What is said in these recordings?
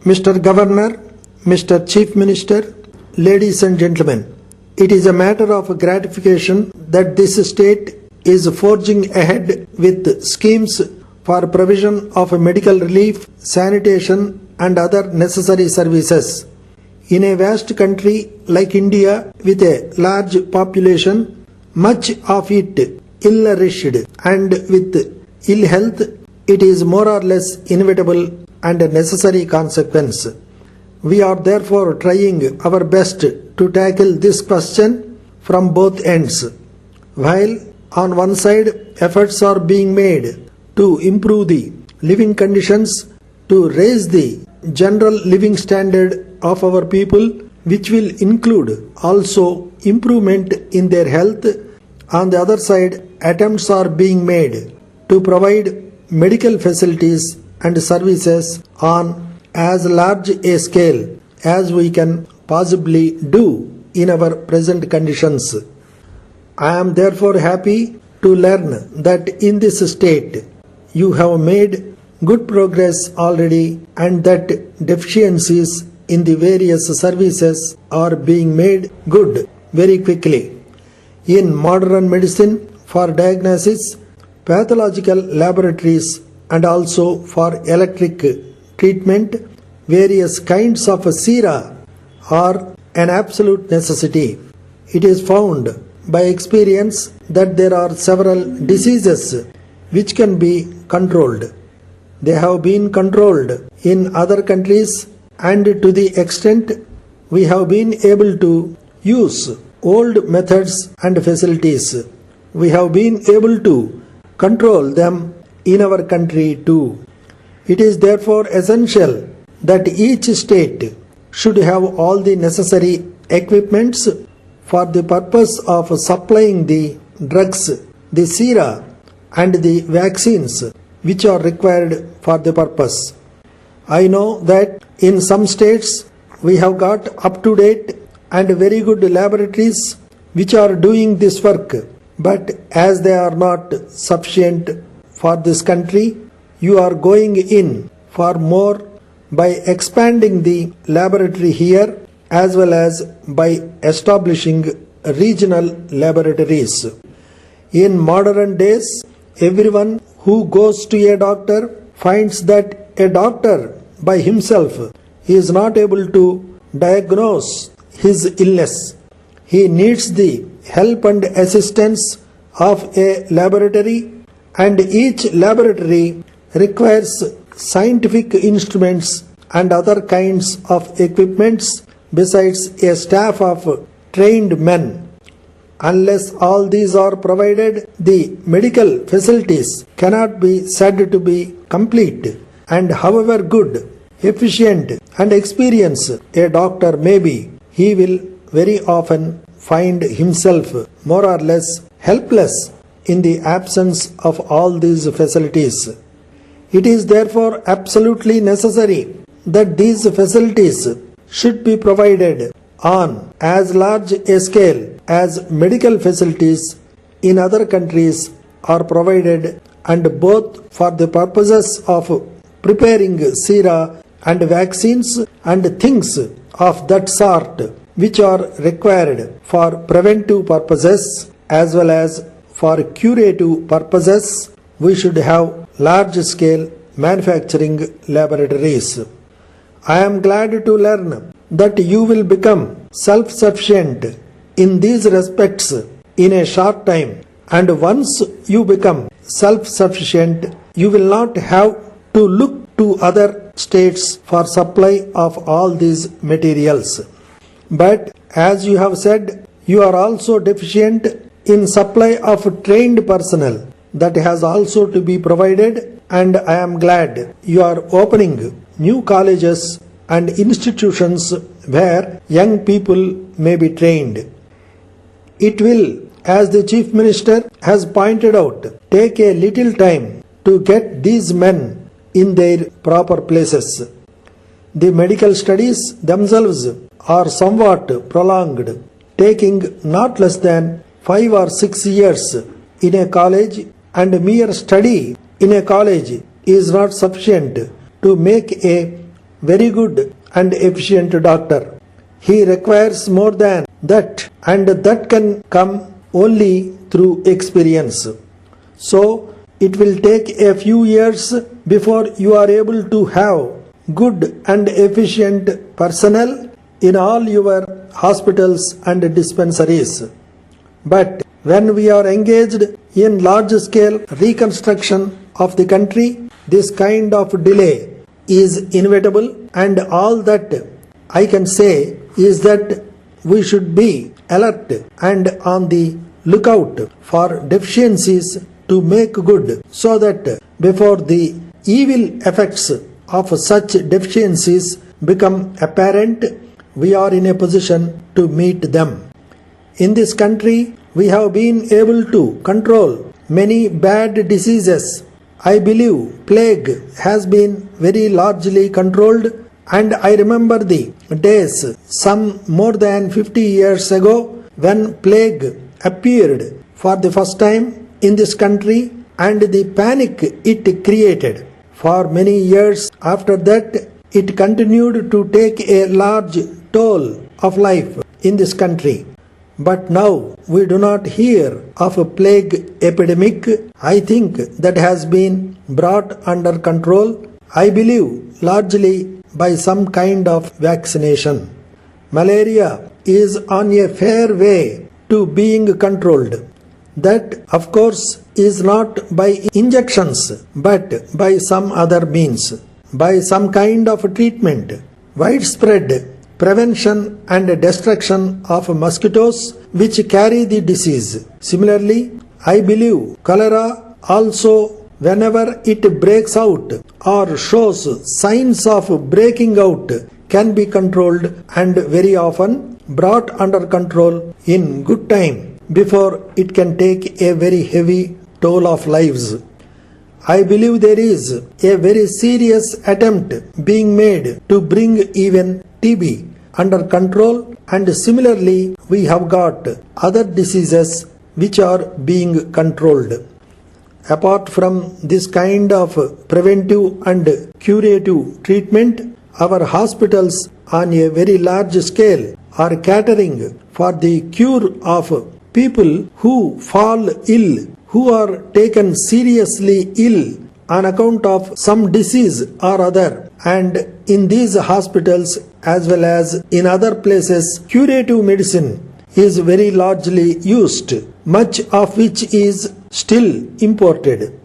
Mr. Governor, Mr. Chief Minister, ladies and gentlemen, it is a matter of gratification that this state is forging ahead with schemes for provision of medical relief, sanitation and other necessary services. In a vast country like India with a large population, much of it ill-nourished and with ill health, it is more or less inevitable and a necessary consequence. We are therefore trying our best to tackle this question from both ends. While on one side efforts are being made to improve the living conditions, to raise the general living standard of our people, which will include also improvement in their health, on the other side attempts are being made to provide medical facilities and services on as large a scale as we can possibly do in our present conditions. I am therefore happy to learn that in this state you have made good progress already and that deficiencies in the various services are being made good very quickly. In modern medicine, for diagnosis, pathological laboratories and also for electric treatment, various kinds of sera are an absolute necessity. It is found by experience that there are several diseases which can be controlled. They have been controlled in other countries, and to the extent we have been able to use old methods and facilities, we have been able to control them in our country too. It is therefore essential that each state should have all the necessary equipments for the purpose of supplying the drugs, the sera and the vaccines which are required for the purpose. I know that in some states we have got up-to-date and very good laboratories which are doing this work, but as they are not sufficient for this country, you are going in for more by expanding the laboratory here as well as by establishing regional laboratories. In modern days, everyone who goes to a doctor finds that a doctor by himself is not able to diagnose his illness. He needs the help and assistance of a laboratory, and each laboratory requires scientific instruments and other kinds of equipments besides a staff of trained men. Unless all these are provided, the medical facilities cannot be said to be complete, and however good, efficient and experienced a doctor may be, he will very often find himself more or less helpless in the absence of all these facilities. It is therefore absolutely necessary that these facilities should be provided on as large a scale as medical facilities in other countries are provided, and both for the purposes of preparing sera and vaccines and things of that sort which are required for preventive purposes as well as for curative purposes, we should have large scale manufacturing laboratories. I am glad to learn that you will become self-sufficient in these respects in a short time, and once you become self-sufficient, you will not have to look to other states for supply of all these materials. But as you have said, you are also deficient in supply of trained personnel. That has also to be provided, and I am glad you are opening new colleges and institutions where young people may be trained. It will, as the Chief Minister has pointed out, take a little time to get these men in their proper places. The medical studies themselves are somewhat prolonged, taking not less than 5 or 6 years in a college, and mere study in a college is not sufficient to make a very good and efficient doctor. He requires more than that, and that can come only through experience. So, it will take a few years before you are able to have good and efficient personnel in all your hospitals and dispensaries. But when we are engaged in large-scale reconstruction of the country, this kind of delay is inevitable, and all that I can say is that we should be alert and on the lookout for deficiencies to make good, so that before the evil effects of such deficiencies become apparent, we are in a position to meet them. In this country, we have been able to control many bad diseases. I believe plague has been very largely controlled, and I remember the days some more than 50 years ago when plague appeared for the first time in this country, and the panic it created. For many years after that, it continued to take a large toll of life in this country. But now we do not hear of a plague epidemic. I think that has been brought under control, I believe largely by some kind of vaccination. Malaria is on a fair way to being controlled. That, of course, is not by injections, but by some other means, by some kind of treatment. Widespread prevention and destruction of mosquitoes which carry the disease. Similarly, I believe cholera also, whenever it breaks out or shows signs of breaking out, can be controlled and very often brought under control in good time before it can take a very heavy toll of lives. I believe there is a very serious attempt being made to bring even TB under control, and similarly we have got other diseases which are being controlled. Apart from this kind of preventive and curative treatment, our hospitals on a very large scale are catering for the cure of people who fall ill, who are taken seriously ill on account of some disease or other. And in these hospitals as well as in other places, curative medicine is very largely used, much of which is still imported.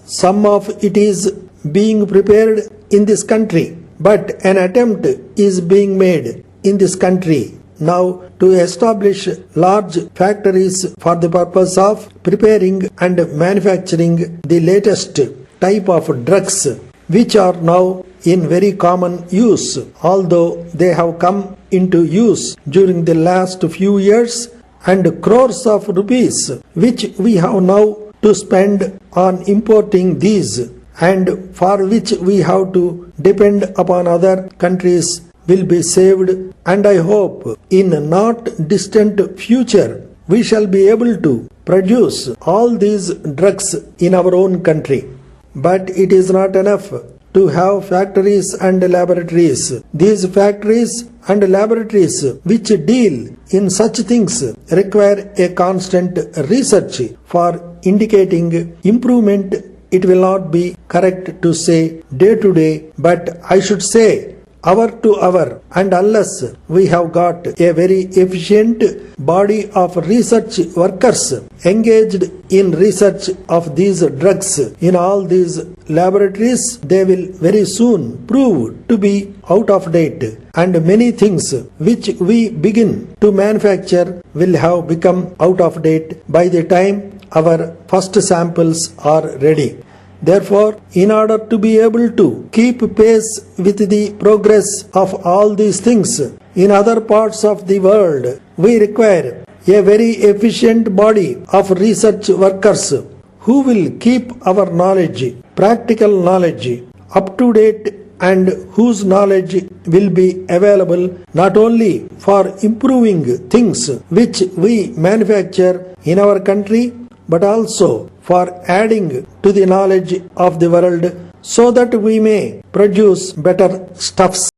Some of it is being prepared in this country, but an attempt is being made in this country now to establish large factories for the purpose of preparing and manufacturing the latest type of drugs, which are now in very common use, although they have come into use during the last few years, and crores of rupees which we have now to spend on importing these, and for which we have to depend upon other countries, will be saved. And I hope in not distant future we shall be able to produce all these drugs in our own country. But it is not enough to have factories and laboratories. These factories and laboratories which deal in such things require a constant research for indicating improvement. It will not be correct to say day to day, but I should say hour to hour, and unless we have got a very efficient body of research workers engaged in research of these drugs in all these laboratories, they will very soon prove to be out of date, and many things which we begin to manufacture will have become out of date by the time our first samples are ready. Therefore, in order to be able to keep pace with the progress of all these things in other parts of the world, we require a very efficient body of research workers who will keep our knowledge, practical knowledge, up to date, and whose knowledge will be available not only for improving things which we manufacture in our country, but also for adding to the knowledge of the world so that we may produce better stuffs.